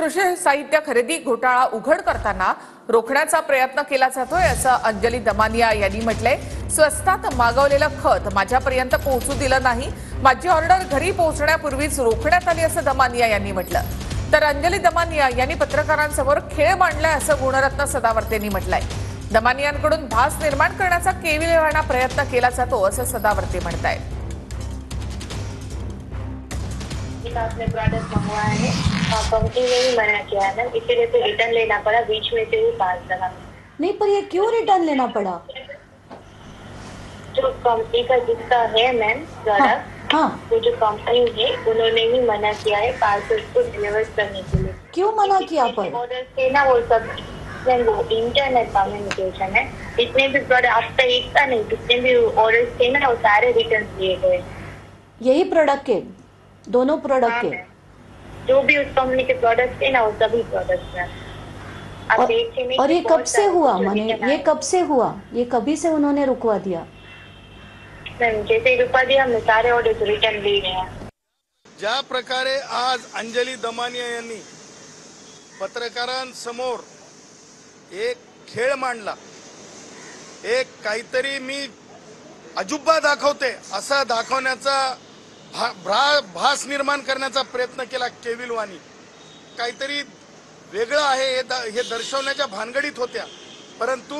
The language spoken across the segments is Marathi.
कृषी साहित्य खरेदी घोटाळा उघड करताना रोखण्याचा प्रयत्न केला जातोय असं अंजली दमानिया यांनी म्हटलंय। स्वस्तात मागवलेलं खत माझ्यापर्यंत पोहोचू दिलं नाही, माझी ऑर्डर घरी पोहोचण्यापूर्वीच रोखण्यात आली असं दमानिया यांनी म्हटलं। तर अंजली दमानिया यांनी पत्रकारांसमोर खेळ मांडलाय असं गुणरत्न सदावर्तेंनी म्हटलंय। दमानियांकडून भास निर्माण करण्याचा केविलवाणा प्रयत्न केला जातो असं सदावर्ते म्हणतायत। आपने प्रोडक्ट मंगवाया है, कंपनी ने ही मना किया है मैम, इसीलिए तो रिटर्न लेना पड़ा, बीच में से ही पास लगा। नहीं, पर ये क्यों रिटर्न लेना पड़ा? जो कंपनी का जिसका है मैम प्रोडक्ट, हाँ, वो जो कंपनी है उन्होंने ही मना किया है पार्सल को डिलीवर करने के लिए। क्यों मना किया? पर ऑर्डर थे ना वो सब, वो इंटरनेट कम्युनिकेशन है, जितने भी प्रोडक्ट आपका एक का नहीं, जितने भी ऑर्डर थे ना वो सारे रिटर्न लिए गए। यही प्रोडक्ट के, दोनों प्रोडक्ट हाँ, के, जो भी उस कंपनी के प्रोडक्ट थे ना वो सभी प्रोडक्ट हैं। और ये कब से हुआ? माने ये कब से हुआ? ये कभी से उन्होंने रुकवा दिया? जैसे रुकवा दिया हमने सारे ऑर्डर रिटर्न ले रहे हैं। ज्या प्रकारे आज अंजली दमानिया यांनी पत्रकारांसमोर एक खेळ मांडला, एक काहीतरी मी अजुब्बा दाखवते असा दाखवण्याचा भास निर्माण करण्याचा प्रयत्न केला केविलवाणी, काहीतरी वेगळं आहे हे दर्शवण्याच्या भानगडीत होत्या। परंतु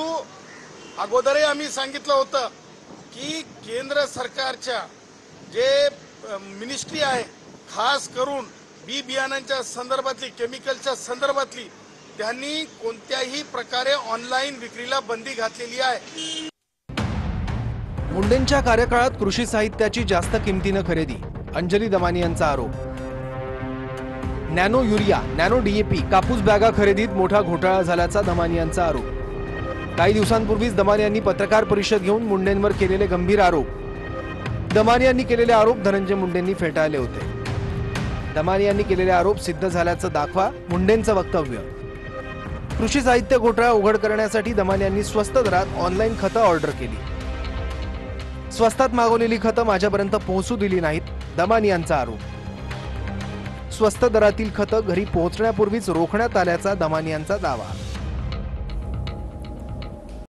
अगोदरही आम्ही सांगितलं होतं की केंद्र सरकारच्या जे मिनिस्ट्री आहे, खास करून बी बियाणांच्या संदर्भातली, केमिकलच्या संदर्भातली, त्यांनी कोणत्याही प्रकारे ऑनलाईन विक्रीला बंदी घातलेली आहे। मुंडेंच्या कार्यकाळात कृषी साहित्याची जास्त किमतीने खरेदी, अंजली दमानियांचा आरोप। नॅनो युरिया, नॅनो डीएपी, कापूस बॅगा खरेदीत मोठा घोटाळा झाल्याचा दमानियांचा आरोप। काही दिवसांपूर्वीच दमानियांनी पत्रकार परिषद घेऊन मुंडेंवर केलेले गंभीर आरोप, दमानियांनी केलेले आरोप धनंजय मुंडेंनी फेटाळले होते। दमानियांनी केलेले आरोप सिद्ध झाल्याचं दाखवा मुंडेंचं वक्तव्य। कृषी साहित्य घोटाळा उघड करण्यासाठी दमानियांनी स्वस्त दरात ऑनलाईन खतं ऑर्डर केली। स्वस्तात मागवलेली खतं माझ्यापर्यंत पोहोचू दिली नाहीत, दमानियांचा आरोप। स्वस्त दरातील खतं घरी पोहोचण्यापूर्वीच रोखण्यात आल्याचा दमानियांचा दावा।